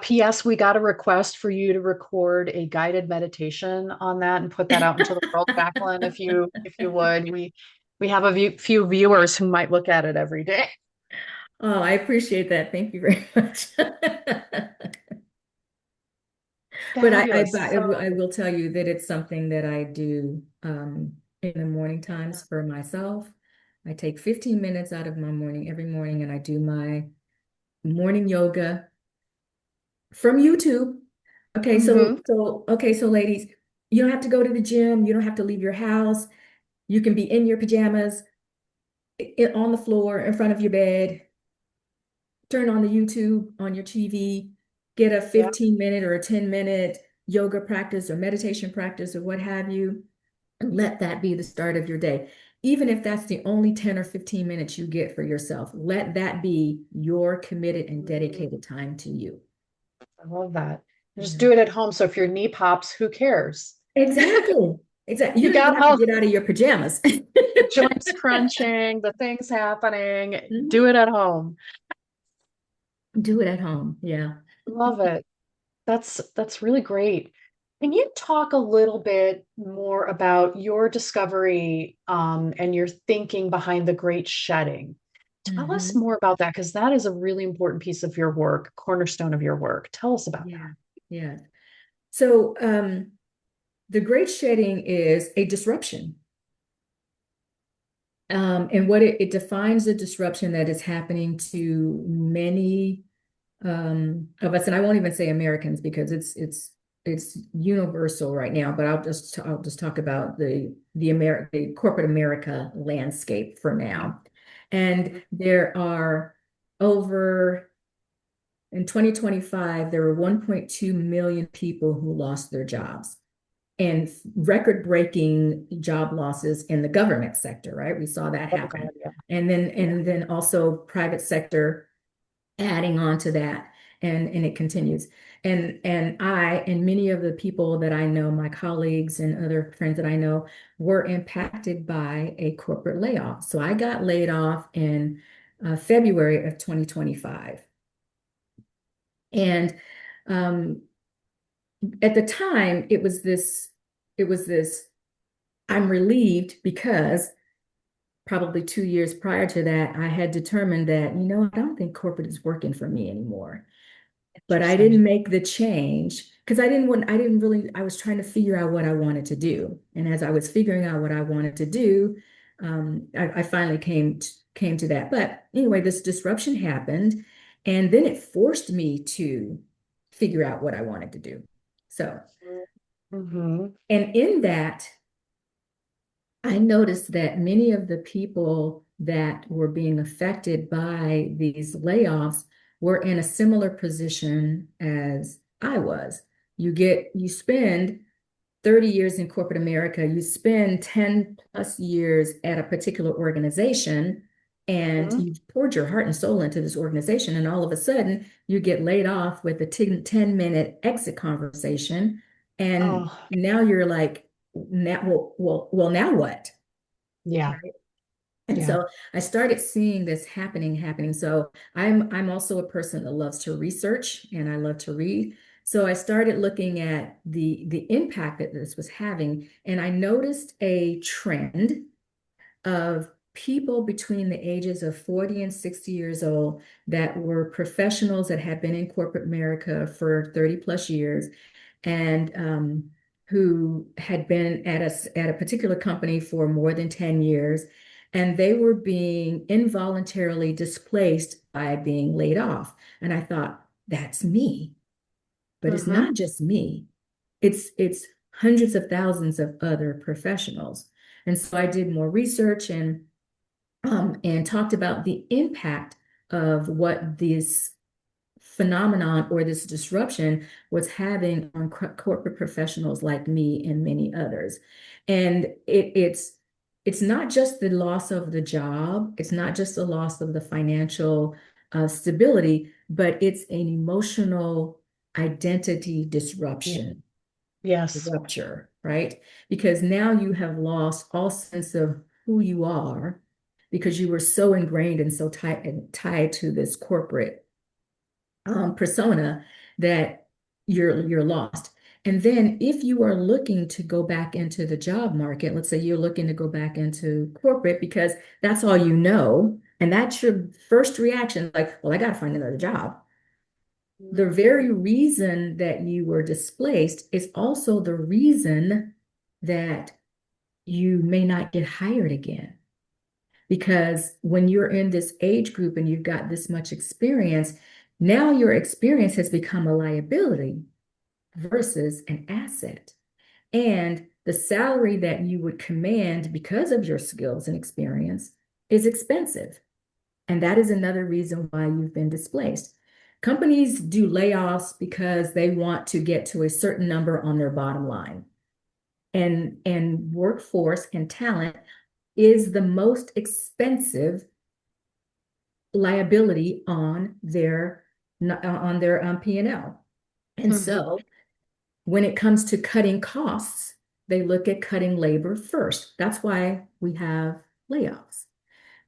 P.S. We got a request for you to record a guided meditation on that and put that out into the world, Jacqueline, if you would. We have a few viewers who might look at it every day. Oh, I appreciate that. Thank you very much. But Fabulous. I will tell you that it's something that I do in the morning times for myself. I take 15 minutes out of my morning every morning and I do my morning yoga from YouTube. Mm-hmm. Okay, so ladies, you don't have to go to the gym, you don't have to leave your house. You can be in your pajamas, on the floor, in front of your bed, turn on the YouTube on your TV, get a Yeah. 15-minute or a 10-minute yoga practice or meditation practice or what have you, and let that be the start of your day. Even if that's the only 10 or 15 minutes you get for yourself, let that be your committed and Mhm. dedicated time to you. I love that. Just Yeah. do it at home. So if your knee pops, who cares? Exactly. Exactly. You You don't even got have to all get out of your pajamas. the joints crunching, the things happening. Mhm. Do it at home. Do it at home. Yeah. Love it. That's really great. Can you talk a little bit more about your discovery and your thinking behind the great shedding? Tell us Hmm. more about that because that is a really important piece of your work, cornerstone of your work. Tell us about Yeah. Yeah. So, the great shedding is a disruption. And what it defines a disruption that is happening to many of us, and I won't even say Americans because it's universal right now, but I'll just talk about the corporate America landscape for that. now. And Mhm. there are over in 2025, there were 1.2 million people who lost their jobs and record-breaking job losses in the government sector, right? We saw that Oh God, happen. yeah. Yeah. And then also private sector adding on to that and it continues. And I and many of the people that I know, my colleagues and other friends that I know were impacted by a corporate layoff. So I got laid off in February of 2025. And um, at the time, it was this, I'm relieved because probably 2 years prior to that, I had determined that, I don't think corporate is working for me anymore. But I didn't Interesting. make the change because I was trying to figure out what I wanted to do. And as I was figuring out what I wanted to do, I finally came to that. But anyway, this disruption happened, and then it forced me to figure out what I wanted to do. So, Mm-hmm. and in that, I noticed that many of the people that were being affected by these layoffs were in a similar position as I was. You spend 30 years in corporate America, you spend 10 plus years at a particular organization, and Mm-hmm. you've poured your heart and soul into this organization, and all of a sudden you get laid off with a 10-minute exit conversation. And Oh, now you're like, now, now what? yeah. Right. And Yeah. so I started seeing this happening. So I'm also a person that loves to research and I love to read. So I started looking at the impact that this was having, and I noticed a trend of people between the ages of 40 and 60 years old that were professionals that had been in corporate America for 30 plus years and who had been at a particular company for more than 10 years. And they were being involuntarily displaced by being laid off. And I thought, that's me. But it's Mm-hmm. not just me. It's hundreds of thousands of other professionals. And so I did more research and talked about the impact of what this phenomenon or this disruption was having on corporate professionals like me and many others. And it's not just the loss of the job, it's not just the loss of the financial stability, but it's an emotional identity Yeah. disruption Yes. rupture, right? Because now you have lost all sense of who you are because you were so ingrained and so tied to this corporate persona that you're lost. And then if you are looking to go back into the job market, let's say you're looking to go back into corporate because that's all you know, and that's your first reaction, like, well, I got to find another job. The Mhm. very reason that you were displaced is also the reason that you may not get hired again. Because when you're in this age group and you've got this much experience, now your experience has become a liability versus an asset. And the salary that you would command because of your skills and experience is expensive. And that is another reason why you've been displaced. Companies do layoffs because they want to get to a certain number on their bottom line. And workforce and talent is the most expensive liability on their P&L. And Mhm. so when it comes to cutting costs, they look at cutting labor first. That's why we have layoffs.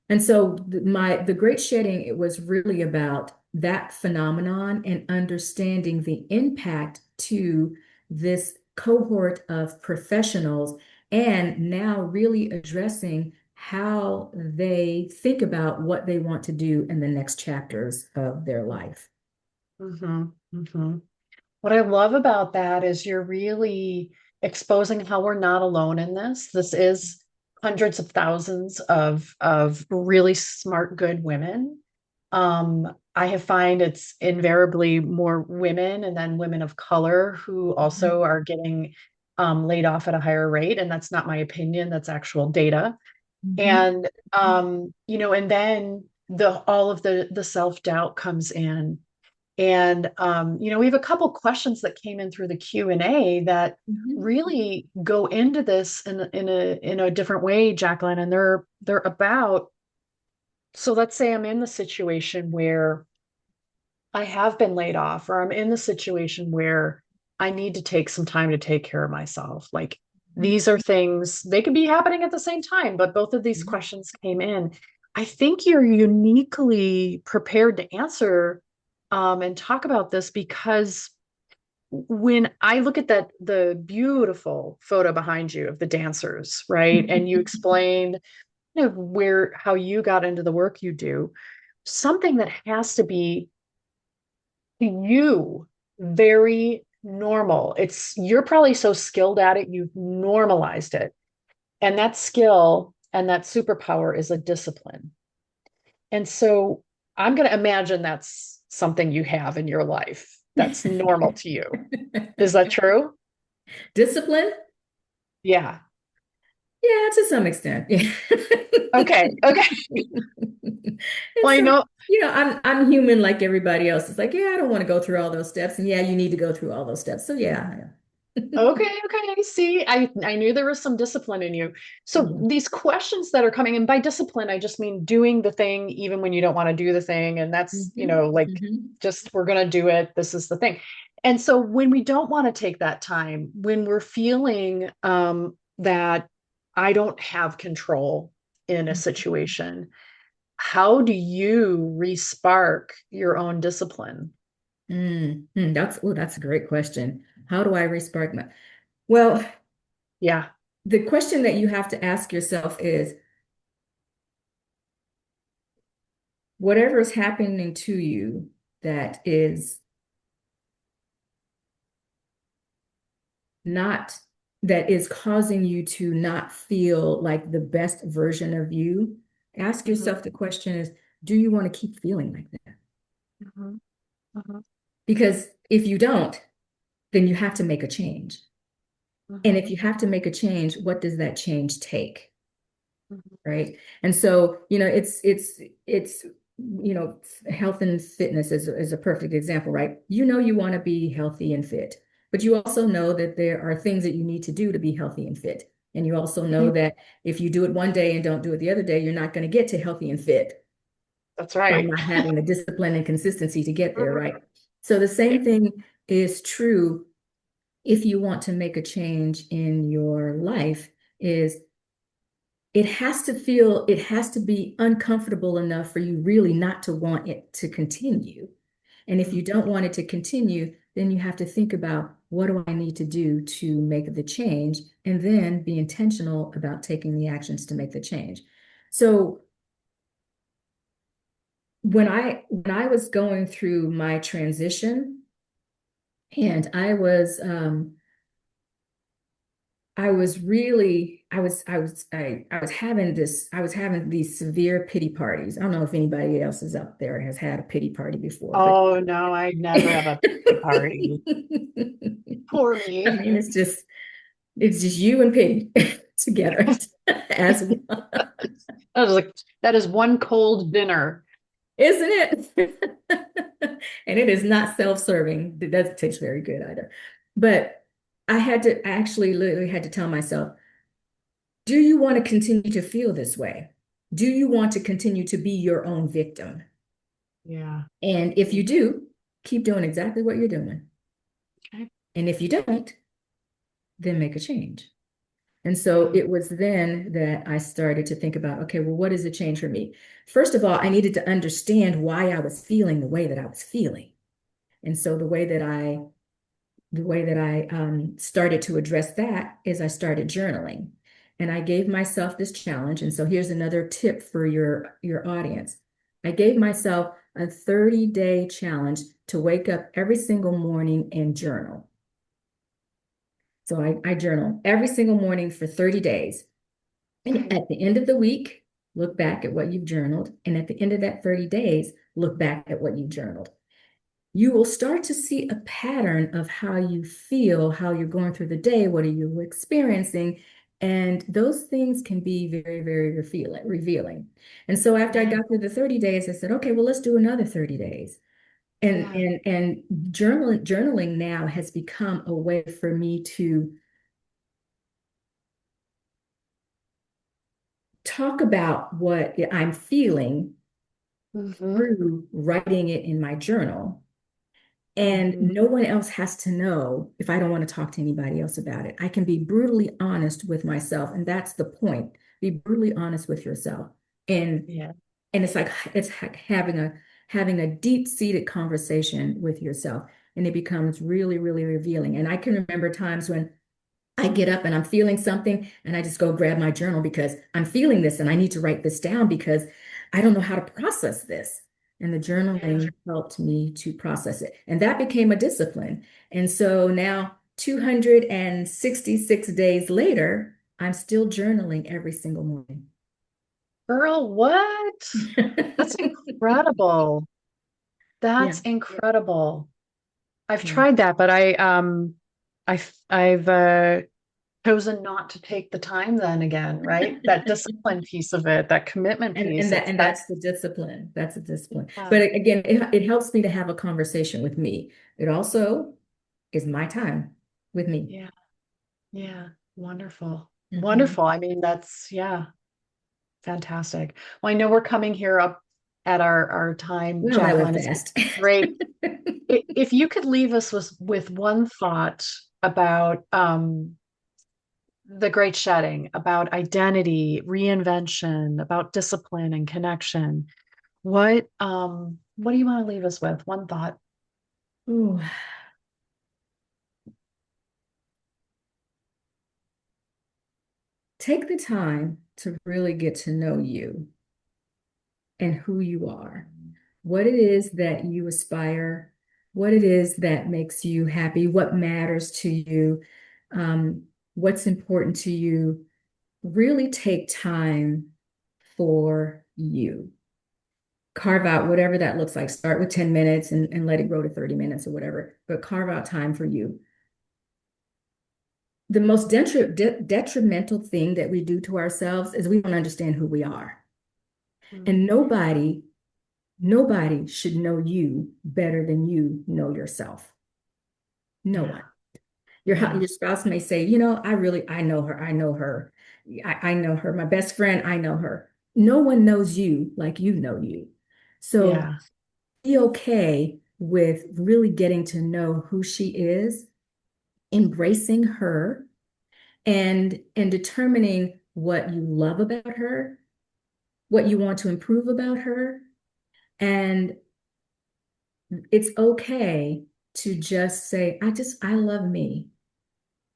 And so the great shedding, it was really about that phenomenon and understanding the impact to this cohort of professionals and now really addressing how they think about what they want to do in the next chapters of their life. Mhm. Mhm. What I love about that is you're really exposing how we're not alone in this. This is hundreds of thousands of really smart, good women. I have find it's invariably more women and then women of color who also Mhm. are getting laid off at a higher rate. And that's not my opinion, that's actual data. Mhm. And and then the all of the self-doubt comes in. And we have a couple questions that came in through the Q&A that Mhm. really go into this in a different way, Jacqueline. And they're about, so let's say I'm in the situation where I have been laid off, or I'm in the situation where I need to take some time to take care of myself. Like these are things, they could be happening at the same time, but both of these Mhm. questions came in. I think you're uniquely prepared to answer and talk about this because when I look at the beautiful photo behind you of the dancers, right? And you explained how you got into the work you do, something that has to be to you very normal. You're probably so skilled at it, you've normalized it. And that skill and that superpower is a discipline. And so I'm going to imagine that's something you have in your life that's normal to you. Is that true? Discipline? Yeah. Yeah, to some extent. Yeah. Okay. Okay. And Well, I so, know. I'm human like everybody else. It's like, yeah, I don't want to go through all those steps. And yeah, you need to go through all those steps. So yeah. Okay, okay, I see. I knew there was some discipline in you. So Yeah. these questions that are coming, and by discipline, I just mean doing the thing even when you don't want to do the thing. And that's, Mhm. like Mhm. just we're gonna do it. This is the thing. And so when we don't want to take that time, when we're feeling that I don't have control in a situation, how do you respark your own discipline? That's a great question. How do I respark my, well, Yeah. the question that you have to ask yourself is whatever is happening to you that is not that is causing you to not feel like the best version of you, ask Hmm. yourself the question is, do you want to keep feeling like that? Hmm. Hmm. Because if you don't, then you have to make a change. And if Hmm. you have to make a change, what does that change take? Hmm. Right. And so, it's, health and fitness is a perfect example, right? You want to be healthy and fit, but you also know that there are things that you need to do to be healthy and fit. And you also know that if you do it one day and don't do it the other day, you're not going to get to healthy and fit That's by right. not having the discipline and consistency to get there, Mhm. right? So the Yeah. same thing is true if you want to make a change in your life is it has to be uncomfortable enough for you really not to want it to continue. And if you Mhm. don't want it to continue, then you have to think about what do I need to do to make the change and then be intentional about taking the actions to make the change. So when I was going through my transition and I was having these severe pity parties. I don't know if anybody else is up there has had a pity party before, but Oh no, I never have a pity party. Poor I me. mean, it's just you and pity together as one, I was like, that is one cold dinner. isn't it? And it is not self-serving. It doesn't taste very good either. But I actually literally had to tell myself, do you want to continue to feel this way? Do you want to continue to be your own victim? Yeah. And if you do, keep doing exactly what you're doing. Okay. And if you don't, then make a change. And so Yeah. it was then that I started to think about, okay, well, what is the change for me? First of all, I needed to understand why I was feeling the way that I was feeling. And so the way that I started to address that is I started journaling. And I gave myself this challenge. And so here's another tip for your audience. I gave myself a 30-day challenge to wake up every single morning and journal. So I journal every single morning for 30 days. And Okay. at the end of the week, look back at what you've journaled. And at the end of that 30 days, look back at what you journaled. You will start to see a pattern of how you feel, how you're going through the day, what are you experiencing, and those things can be very, very revealing. And so after I Yeah. got through the 30 days, I said, okay, well, let's do another 30 days. And Yeah. and journaling now has become a way for me to talk about what I'm feeling Hmm. through writing it in my journal. And Hmm. no one else has to know if I don't want to talk to anybody else about it. I can be brutally honest with myself. And that's the point. Be brutally honest with yourself. And Yeah. and it's like having a deep-seated conversation with yourself. And it becomes really, really revealing. And I can remember times when I get up and I'm feeling something and I just go grab my journal because I'm feeling this and I need to write this down because I don't know how to process this. And the Yeah. journaling helped me to process it. And that became a discipline. And so now, 266 days later, I'm still journaling every single morning. Girl, what? That's incredible. Yeah. That's incredible. I've Yeah. tried that, but I've chosen not to take the time then again, right? That discipline piece of it, that commitment And piece, and that it's and that, that's the discipline. That's a discipline. yeah, But again, it helps me to have a conversation with me. It also is my time with me. yeah, yeah. Wonderful. Mhm. Wonderful. I mean, that's yeah, fantastic. Well, I know we're coming here up at our time, Well, that went Jacqueline. It's been fast. great. If you could leave us with one thought about the great shedding, about identity, reinvention, about discipline and connection, what do you want to leave us with? One thought. Ooh, take the time to really get to know you and who you are, what it is that you aspire, what it is that makes you happy, what matters to you, um, what's important to you. Really take time for you. Carve out whatever that looks like. Start with 10 minutes and let it grow to 30 minutes or whatever, but carve out time for you. The most detrimental thing that we do to ourselves is we don't understand who we are. Mm. And nobody should know you better than you know yourself. No Yeah, one. yeah, Your spouse may say, I know her. I know her. I know her. My best friend, I know her. No one knows you like you know you. So yeah. be okay with really getting to know who she is, embracing her, and determining what you love about her, what you want to improve about her. And it's okay to just say, I love me.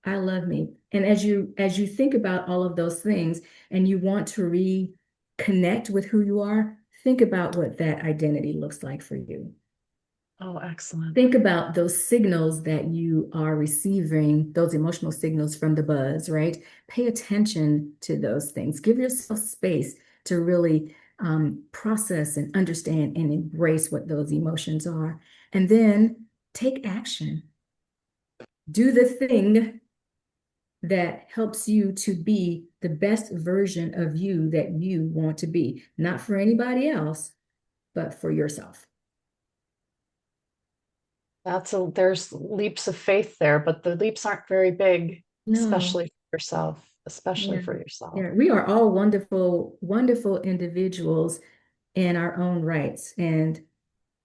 I love me. And as you think about all of those things and you want to reconnect with who you are, think about what that identity looks like for you. Oh, excellent. Think about those signals that you are receiving, those emotional signals from the buzz, right? Pay attention to those things. Give yourself space to really process and understand and embrace what those emotions are. And then take action. Do the thing that helps you to be the best version of you that you want to be, not for anybody else, but for yourself. There's leaps of faith there, but the leaps aren't very big, No, especially yeah, for yourself. yeah. We are all wonderful, wonderful individuals in our own rights. And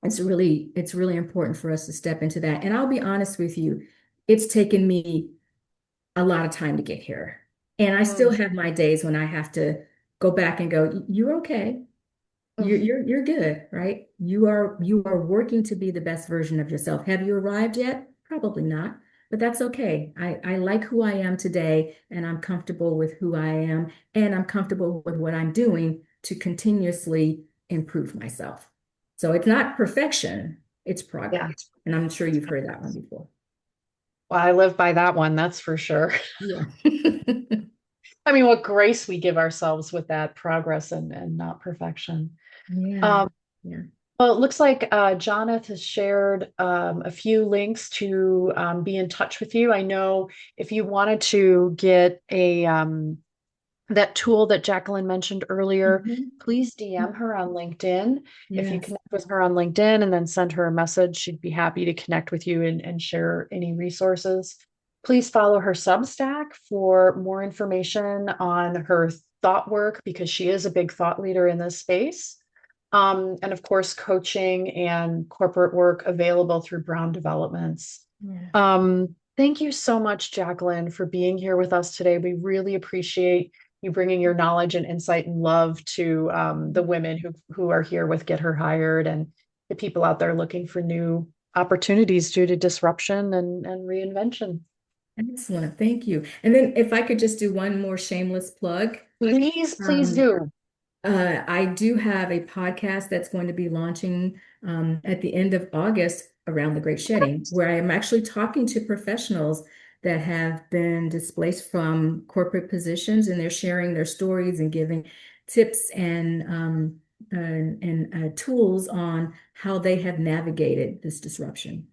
it's really important for us to step into that. And I'll be honest with you, it's taken me a lot of time to get here. And I still Mm, have my days when I have to go back and go, you're okay. You're mm. you're you're good, right? You are working to be the best version of yourself. Have you arrived yet? Probably not, but that's okay. I like who I am today, and I'm comfortable with who I am, and I'm comfortable with what I'm doing to continuously improve myself. So it's not perfection, it's Yeah. progress. And I'm sure you've heard that one before. Well, I live by that one, that's for sure. Yeah. I mean, what grace we give ourselves with that progress and not perfection. Yeah. Um, Yeah. well, it looks like Jonathan has shared a few links to be in touch with you. I know if you wanted to get that tool that Jacqueline mentioned earlier, Mhm. please DM her on LinkedIn. If you Yes. connect with her on LinkedIn and then send her a message, she'd be happy to connect with you and share any resources. Please follow her Substack for more information on her thought work because she is a big thought leader in this space. And of course, coaching and corporate work available through Brown Developments. Yes. Thank you so much, Jacqueline, for being here with us today. We really appreciate you bringing your knowledge and insight and love to the women who are here with Get Her Hired and the people out there looking for new opportunities due to disruption and reinvention. Excellent. Thank you. And then if I could just do one more shameless plug. Please Um, do. I do have a podcast that's going to be launching at the end of August around the Great Shedding, where I am actually talking to professionals that have been displaced from corporate positions, and they're sharing their stories and giving tips and tools on how they have navigated this disruption.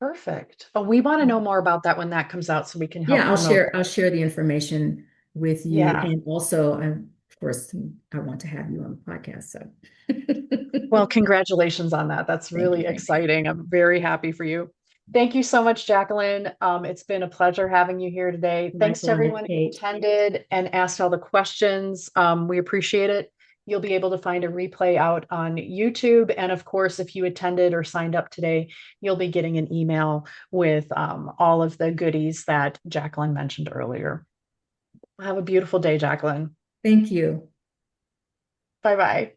Perfect. Oh, we want to know more about that when that comes out so we can Yeah, help I'll promote. share I'll share the information with you. Yeah. And also, of course, I want to have you on the podcast. So Well, congratulations on that. That's thank you, really thank you. exciting. I'm very happy for you. Thank you so much, Jacqueline. It's been a pleasure having you here today. Thanks to Likewise, everyone who Kate. attended and asked all the questions. We appreciate it. You'll be able to find a replay out on YouTube. And of course, if you attended or signed up today, you'll be getting an email with all of the goodies that Jacqueline mentioned earlier. Have a beautiful day, Jacqueline. Thank you. Bye bye.